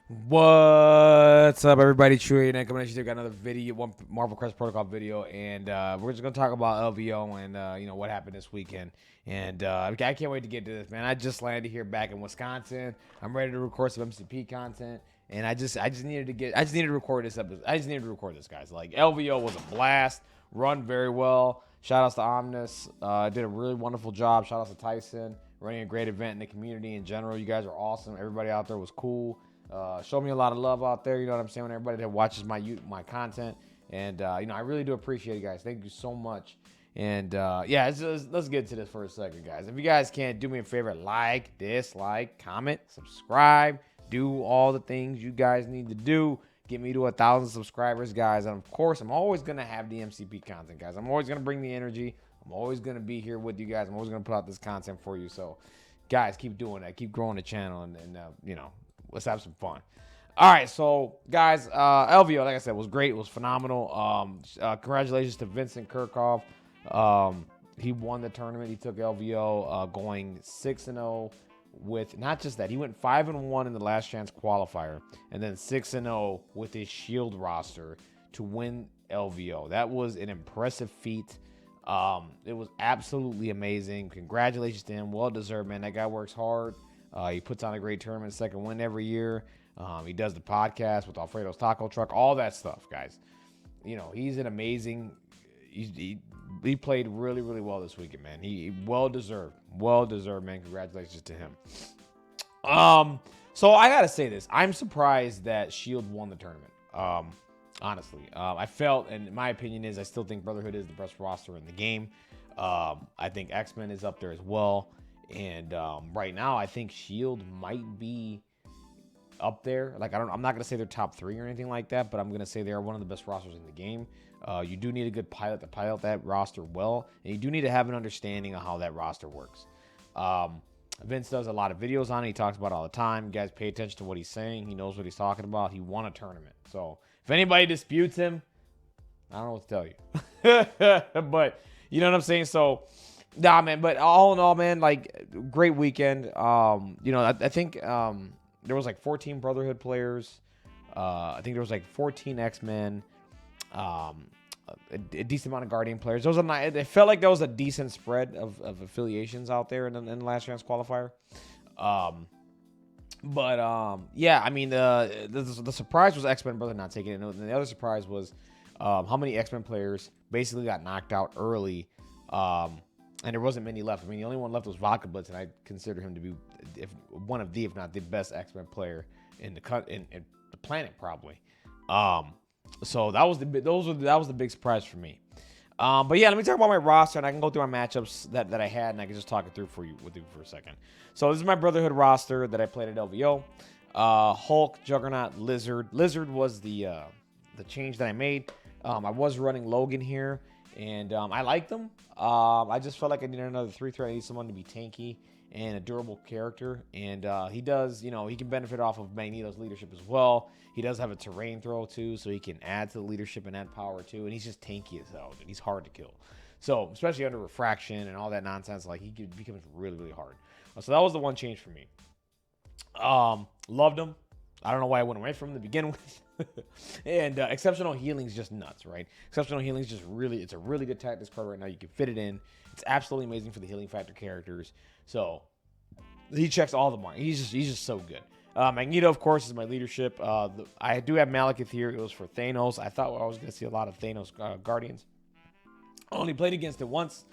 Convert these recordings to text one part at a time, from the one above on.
What's up, everybody? Chewy and coming at you. Got another video, one Marvel Crest Protocol video, and we're just gonna talk about LVO and what happened this weekend. And I can't wait to get to this, man. I just landed here back in Wisconsin. I'm ready to record some MCP content, and I just needed to record this episode. I just needed to record this, guys. Like LVO was a blast, run very well. Shout outs to Omnis, did a really wonderful job. Shout outs to Tyson, running a great event in the community in general. You guys are awesome. Everybody out there was cool. Show me a lot of love out there, you know what I'm saying, when everybody that watches my content. And, I really do appreciate it, guys. Thank you so much. And, let's get to this for a second, guys. If you guys can, do me a favor, like, dislike, comment, subscribe, do all the things you guys need to do. Get me to 1,000 subscribers, guys. And, of course, I'm always going to have the MCP content, guys. I'm always going to bring the energy. I'm always going to be here with you guys. I'm always going to put out this content for you. So, guys, keep doing that. Keep growing the channel and let's have some fun. All right, so guys, LVO, like I said, was great. It was phenomenal. Congratulations to Vincent Kirchhoff. He won the tournament. He took LVO going 6-0 with not just that. He went 5-1 in the last chance qualifier, and then 6-0 with his Shield roster to win LVO. That was an impressive feat. It was absolutely amazing. Congratulations to him. Well deserved, man. That guy works hard. He puts on a great tournament, second win every year. He does the podcast with Alfredo's Taco Truck, all that stuff, guys. He's an amazing. He played really, really well this weekend, man. He well deserved, man. Congratulations to him. So I gotta say this. I'm surprised that Shield won the tournament. Honestly, I felt, and my opinion is, I still think Brotherhood is the best roster in the game. I think X-Men is up there as well. And right now, I think Shield might be up there. Like, I'm not gonna say they're top 3 or anything like that, but I'm gonna say they are one of the best rosters in the game. You do need a good pilot to pilot that roster well, and you do need to have an understanding of how that roster works. Vince does a lot of videos on it. He talks about it all the time. You guys pay attention to what he's saying. He knows what he's talking about. He won a tournament. So if anybody disputes him, I don't know what to tell you. But you know what I'm saying? So. Nah, man, but all in all, man, like, great weekend. I think there was like 14 Brotherhood players. I think there was like 14 X-Men. A decent amount of Guardian players. It felt like there was a decent spread of affiliations out there in the last chance qualifier. The surprise was X-Men Brotherhood not taking it. And the other surprise was how many X-Men players basically got knocked out early. And there wasn't many left. I mean, the only one left was Vodka Blitz, and I consider him to be one of the, if not the best X-Men player in the planet, probably. So that was the big surprise for me. But yeah, let me talk about my roster, and I can go through my matchups that I had, and I can just talk it through with you for a second. So this is my Brotherhood roster that I played at LVO. Hulk, Juggernaut, Lizard. Lizard was the change that I made. I was running Logan here. And I liked them. I just felt like I needed another 3-threat. I need someone to be tanky and a durable character. And he does, he can benefit off of Magneto's leadership as well. He does have a terrain throw too, so he can add to the leadership and add power too. And he's just tanky as hell, dude. He's hard to kill. So, especially under refraction and all that nonsense, like, he becomes really, really hard. So that was the one change for me. Loved him. I don't know why I went away from him to begin with. And exceptional healing is just nuts, right? Exceptional healing is just it's a really good tactics card right now. You can fit it in. It's absolutely amazing for the healing factor characters. So he checks all the marks. He's just so good. Magneto, of course, is my leadership. I do have Malekith here. It was for Thanos. I thought I was going to see a lot of Thanos Guardians. I only played against it once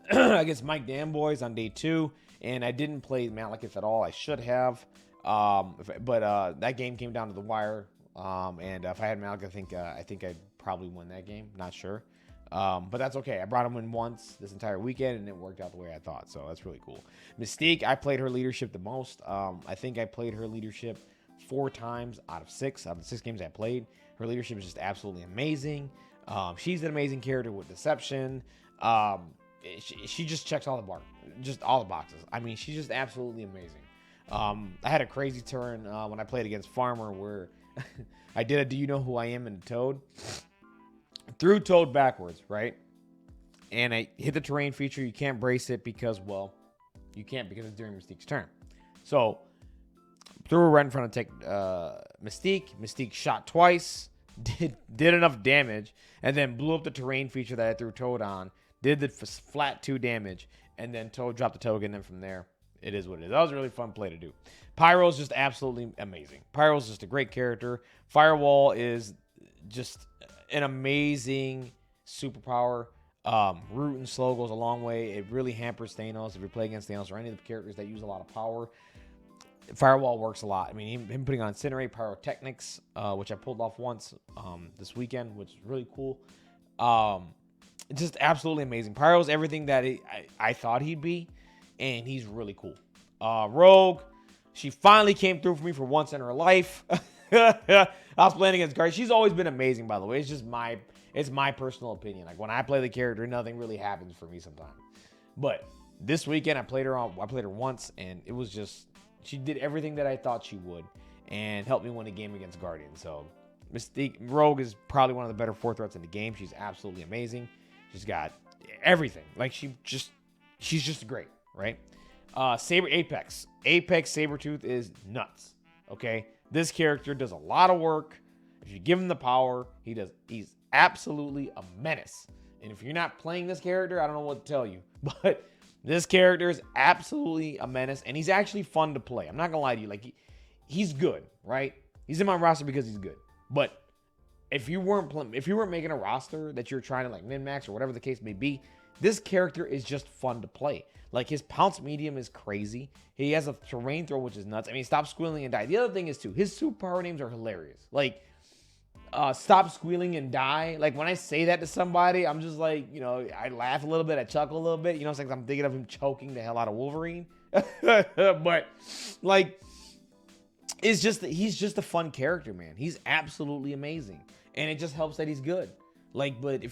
against Mike Damboys on day 2, and I didn't play Malekith at all. I should have. But that game came down to the wire. And if I had Malik, I think I'd probably win that game. Not sure. But that's okay. I brought him in once this entire weekend, and it worked out the way I thought. So that's really cool. Mystique, I played her leadership the most. I think I played her leadership 4 times out of 6. Out of the 6 games I played, her leadership is just absolutely amazing. She's an amazing character with deception. She just checks all the boxes. I mean, she's just absolutely amazing. I had a crazy turn when I played against Farmer where I did a Do You Know Who I Am in Toad. Threw Toad backwards, right? And I hit the terrain feature. You can't brace it because, well, you can't because it's during Mystique's turn. So threw her right in front of Mystique. Mystique shot twice, did enough damage, and then blew up the terrain feature that I threw Toad on. Did the flat 2 damage, and then Toad dropped the token. And then from there, it is what it is. That was a really fun play to do. Pyro's just absolutely amazing. Pyro's just a great character. Firewall is just an amazing superpower. Root and slow goes a long way. It really hampers Thanos if you play against Thanos or any of the characters that use a lot of power. Firewall works a lot. I mean, him putting on Incinerate, Pyrotechnics, which I pulled off once this weekend, which is really cool. Just absolutely amazing. Pyro's everything that I thought he'd be, and he's really cool. Rogue, she finally came through for me for once in her life. I was playing against Guard. She's always been amazing, by the way. It's just my personal opinion. Like when I play the character, nothing really happens for me sometimes. But this weekend, I played her once, and it was just, she did everything that I thought she would, and helped me win a game against Guardian. So Mystique Rogue is probably one of the better 4 threats in the game. She's absolutely amazing. She's got everything. Like she's just great, right? Apex Sabretooth is nuts. Okay, this character does a lot of work. If you give him the power, he's absolutely a menace. And if you're not playing this character, I don't know what to tell you, but this character is absolutely a menace, and he's actually fun to play. I'm not gonna lie to you. Like he's good, right? He's in my roster because he's good. But if you weren't making a roster that you're trying to like min-max or whatever the case may be, this character is just fun to play. Like his pounce medium is crazy. He has a terrain throw, which is nuts. I mean, stop squealing and die. The other thing is too, his superpower names are hilarious. Like stop squealing and die. Like when I say that to somebody, I'm just like, I laugh a little bit, I chuckle a little bit. It's like I'm thinking of him choking the hell out of Wolverine. But like, he's just a fun character, man. He's absolutely amazing, and it just helps that he's good. Like, but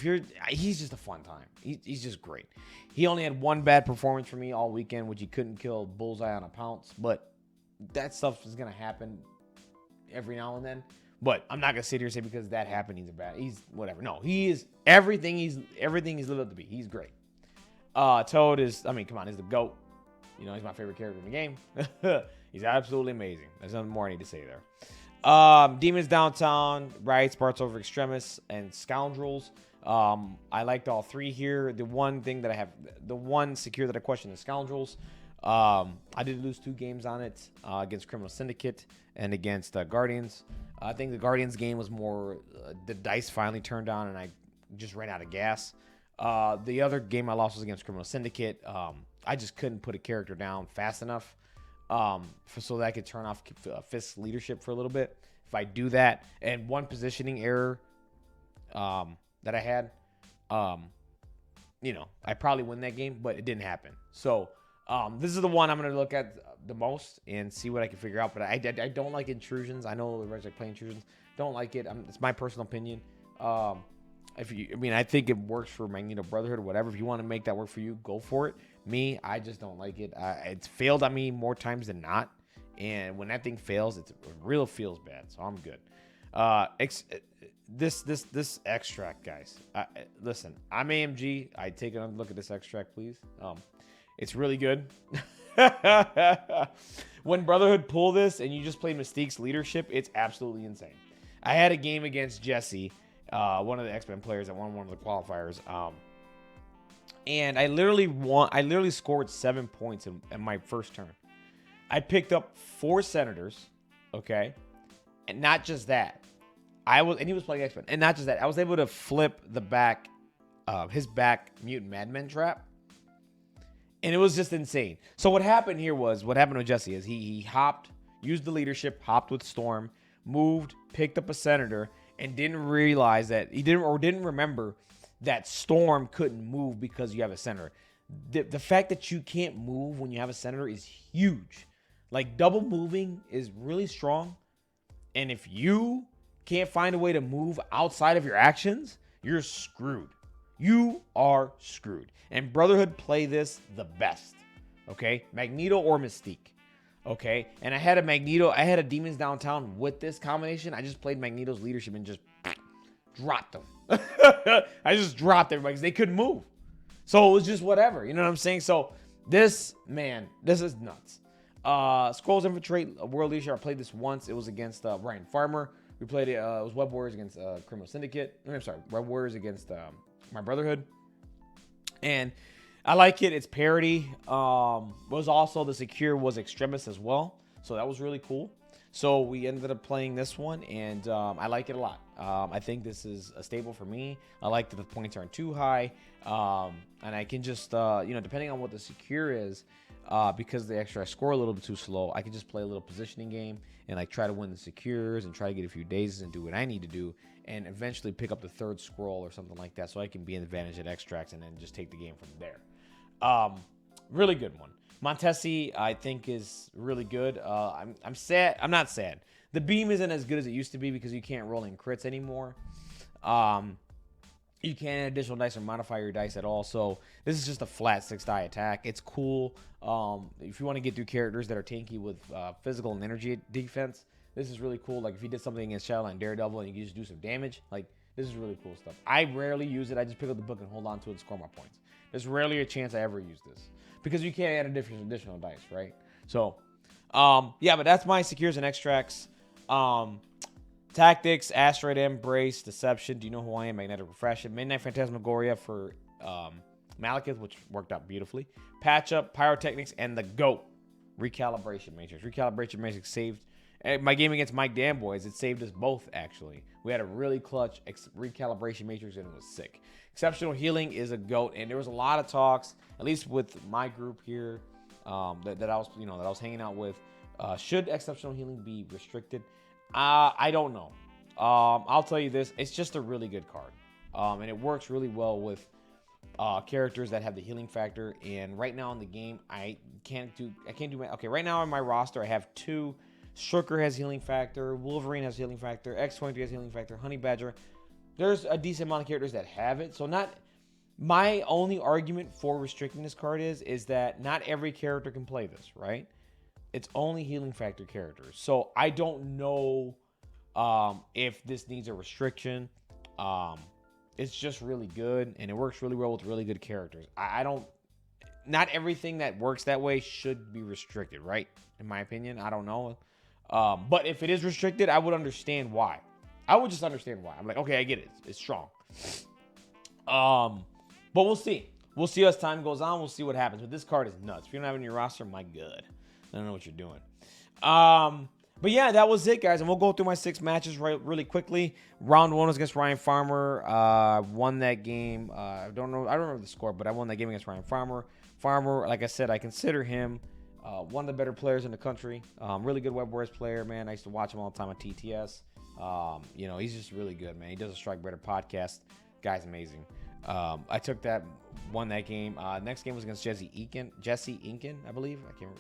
he's just a fun time. He's just great. He only had one bad performance for me all weekend, which he couldn't kill Bullseye on a pounce. But that stuff is gonna happen every now and then. But I'm not gonna sit here and say because that happened he's whatever. No, he is everything he's lived up to be. He's great. Toad is, come on, he's the GOAT. He's my favorite character in the game. He's absolutely amazing. There's nothing more I need to say there. Demons Downtown, Riot, Sparts Over Extremis, and Scoundrels. I liked all 3 here. The one secure that I question is Scoundrels. I did lose 2 games on it against Criminal Syndicate and against Guardians. I think the Guardians game was more the dice finally turned on and I just ran out of gas. The other game I lost was against Criminal Syndicate. I just couldn't put a character down fast enough so that I could turn off Fisk's leadership for a little bit. If I do that, and one positioning error that I had, I probably win that game, but it didn't happen. So this is the one I'm going to look at the most and see what I can figure out. But I don't like intrusions. I know the Reds like playing intrusions. Don't like it. It's my personal opinion. I think it works for Magneto Brotherhood or whatever. If you want to make that work for you, go for it. Me, I just don't like it. It's failed on me more times than not. And when that thing fails, it real feels bad. So I'm good. This extract, guys. Listen, I'm AMG. I take another look at this extract, please. It's really good. When Brotherhood pull this and you just play Mystique's leadership, it's absolutely insane. I had a game against Jesse, one of the X-Men players that won one of the qualifiers. And I literally scored 7 points in my first turn. I picked up 4 Senators, okay? And not just that. And he was playing X-Men. And not just that. I was able to flip his back Mutant Madman trap. And it was just insane. So what happened with Jesse is he hopped, used the leadership, hopped with Storm, moved, picked up a Senator, and didn't remember that Storm couldn't move because you have a Senator. The fact that you can't move when you have a Senator is huge. Like, double moving is really strong. And if you can't find a way to move outside of your actions, you're screwed. You are screwed. And Brotherhood play this the best. Okay? Magneto or Mystique. Okay? And I had a Demons Downtown with this combination. I just played Magneto's leadership and just dropped them. I just dropped everybody because they couldn't move. So it was just whatever. You know what I'm saying? So this is nuts. Scrolls Infiltrate World Leadership. I played this once. It was against Ryan Farmer. We played it. It was Web Warriors against Criminal Syndicate. I'm sorry, Web Warriors against my Brotherhood. And I like it. It's parity. Was also the secure was Extremis as well. So that was really cool. So we ended up playing this one, and I like it a lot. I think this is a staple for me. I like that the points aren't too high, and I can just, depending on what the secure is, because the extra I score a little bit too slow, I can just play a little positioning game and like try to win the secures and try to get a few dazes and do what I need to do, and eventually pick up the third scroll or something like that, so I can be an advantage at extracts and then just take the game from there. Really good one. Montesi, I think, is really good. I'm sad. I'm not sad. The beam isn't as good as it used to be because you can't roll in crits anymore. You can't add additional dice or modify your dice at all. So this is just a flat 6-die attack. It's cool. If you want to get through characters that are tanky with physical and energy defense, this is really cool. Like if you did something against Shadowline Daredevil and you can just do some damage, like this is really cool stuff. I rarely use it. I just pick up the book and hold on to it and score my points. There's rarely a chance I ever use this because you can't add additional dice, right? So, yeah, but that's my secures and extracts. Tactics, Asteroid Embrace, Deception, Do You Know Who I Am, Magnetic Refraction, Midnight Phantasmagoria for Malekith, which worked out beautifully. Patch Up, Pyrotechnics, and the GOAT, Recalibration Matrix. Recalibration Matrix saved my game against Mike Danboys. It saved us both, actually. We had a really clutch Recalibration Matrix, and it was sick. Exceptional Healing is a GOAT, and there was a lot of talks, at least with my group here, that I was hanging out with. Should Exceptional Healing be restricted? I don't know. I'll tell you this: it's just a really good card, and it works really well with characters that have the healing factor. And right now in the game, I can't do okay. Right now on my roster, I have 2. Shirker has healing factor. Wolverine has healing factor. X-23 has healing factor. Honey Badger. There's a decent amount of characters that have it. So not my only argument for restricting this card is that not every character can play this, right? It's only healing factor characters. So I don't know if this needs a restriction. It's just really good, and it works really well with really good characters. Not everything that works that way should be restricted, right? In my opinion, I don't know. But if it is restricted, I would understand why. I would just understand why. I'm like, okay, I get it. It's strong. But we'll see. We'll see as time goes on. We'll see what happens. But this card is nuts. If you don't have it in your roster, my God. I don't know what you're doing. But yeah, that was it, guys. And we'll go through my 6 matches really quickly. Round 1 was against Ryan Farmer. Won that game. I don't remember the score, but I won that game against Ryan Farmer. Farmer, like I said, I consider him one of the better players in the country. Really good Web Warriors player, man. I used to watch him all the time on TTS. He's just really good, man. He does a Strike Better podcast. Guy's amazing. I won that game. Next game was against Jesse Inken, I believe. I don't know,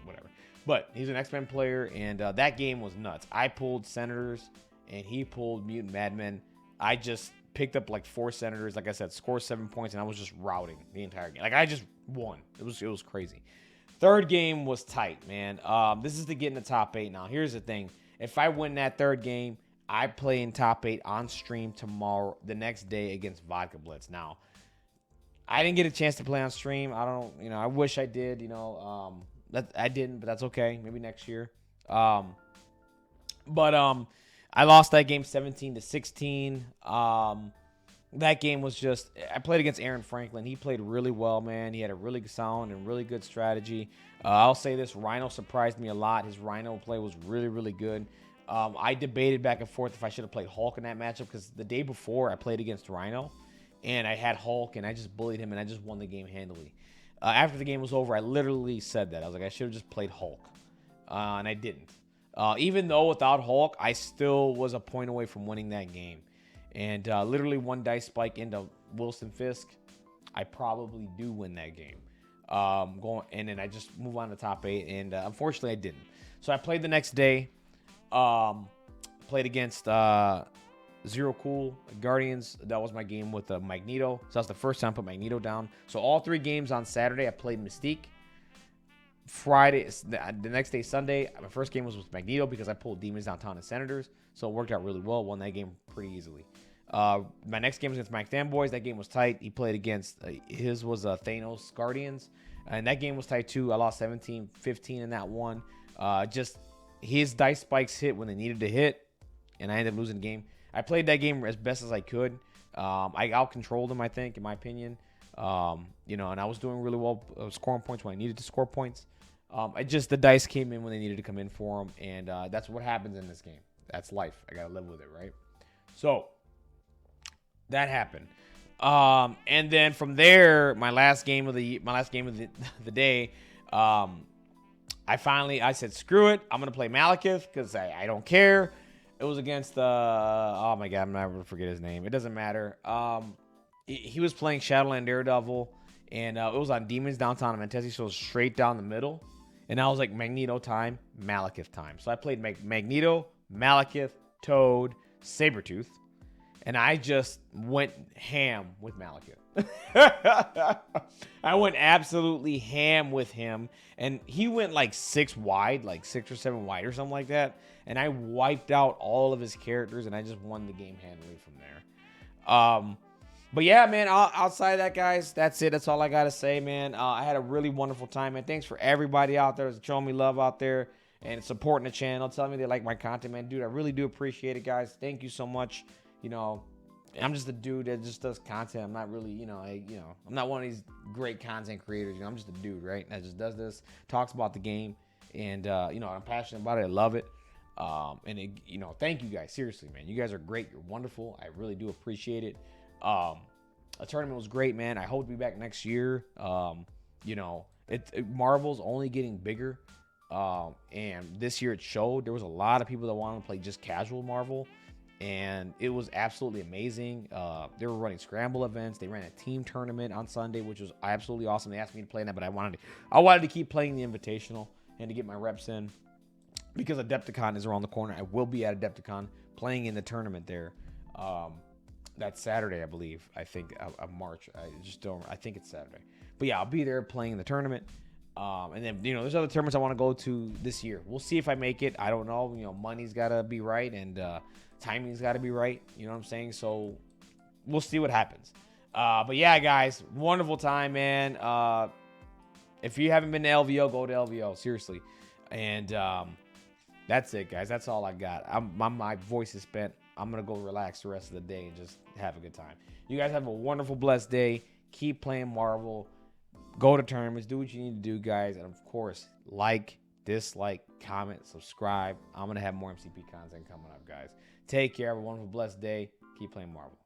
whatever. But he's an X-Men player, and that game was nuts. I pulled Senators, and he pulled Mutant Madmen. I just picked up like 4 Senators, like I said, scored 7 points, and I was just routing the entire game. Like I just won. It was crazy. Third game was tight, man. This is to get in the top 8 now. Here's the thing. If I win that third game, I play in top 8 on stream tomorrow, the next day against Vodka Blitz. Now, I didn't get a chance to play on stream. I wish I did, I didn't, but that's okay. Maybe next year. I lost that game 17-16. That game was just, I played against Aaron Franklin. He played really well, man. He had a really sound and really good strategy. I'll say this, Rhino surprised me a lot. His Rhino play was really, really good. I debated back and forth if I should have played Hulk in that matchup because the day before I played against Rhino and I had Hulk and I just bullied him and I just won the game handily. After the game was over, I literally said that. I was like, I should have just played Hulk. And I didn't. Even though without Hulk, I still was a point away from winning that game. And literally one dice spike into Wilson Fisk, I probably do win that game. And then I just move on to top 8. And unfortunately, I didn't. So I played the next day. Played against Zero Cool Guardians. That was my game with Magneto. So that's the first time I put Magneto down. So all 3 games on Saturday, I played Mystique. Friday, the next day, Sunday, my first game was with Magneto because I pulled Demons Downtown and Senators. So it worked out really well. Won that game pretty easily. My next game was against Mike Fanboys. That game was tight. He played against, his was Thanos Guardians. And that game was tight too. I lost 17-15 in that one. Just his dice spikes hit when they needed to hit, and I ended up losing the game. I played that game as best as I could. I out-controlled him, I think, in my opinion. And I was doing really well scoring points when I needed to score points. The dice came in when they needed to come in for them, and that's what happens in this game. That's life. I gotta live with it, right? So that happened. And then from there, my last game of the day, I said, screw it. I'm going to play Malekith because I don't care. It was against oh my God, I'm never going to forget his name. It doesn't matter. He was playing Shadowland Daredevil, and it was on Demons Downtown in Mentesi, so it was straight down the middle. And I was like, Magneto time, Malekith time. So I played Magneto, Malekith, Toad, Sabretooth. And I just went ham with Malekith. I went absolutely ham with him. And he went like 6 wide, like 6 or 7 wide or something like that. And I wiped out all of his characters, and I just won the game handily from there. But yeah, man, outside of that, guys, that's it. That's all I got to say, man. I had a really wonderful time, man. Thanks for everybody out there that's showing me love out there and supporting the channel, telling me they like my content, man. Dude, I really do appreciate it, guys. Thank you so much. I'm just a dude that just does content. I'm not really, I'm not one of these great content creators. I'm just a dude, right? That just does this, talks about the game, and I'm passionate about it. I love it. Thank you guys. Seriously, man. You guys are great. You're wonderful. I really do appreciate it. The tournament was great, man. I hope to be back next year. Marvel's only getting bigger. And this year it showed. There was a lot of people that wanted to play just casual Marvel. And it was absolutely amazing. They were running scramble events. They ran a team tournament on Sunday, which was absolutely awesome. They asked me to play in that, but I wanted to keep playing the Invitational and to get my reps in because Adepticon is around the corner. I will be at Adepticon playing in the tournament there. That's Saturday, I believe. I think of March. I think it's Saturday. But yeah, I'll be there playing in the tournament. And then, there's other tournaments I want to go to this year. We'll see if I make it. I don't know. Money's got to be right, and timing's got to be right. You know what I'm saying? So we'll see what happens. But yeah, guys, wonderful time, man. If you haven't been to LVO, go to LVO. Seriously. And that's it, guys. That's all I got. My voice is spent. I'm going to go relax the rest of the day and just have a good time. You guys have a wonderful, blessed day. Keep playing Marvel. Go to tournaments. Do what you need to do, guys. And, of course, like, dislike, comment, subscribe. I'm going to have more MCP content coming up, guys. Take care. Have a wonderful, blessed day. Keep playing Marvel.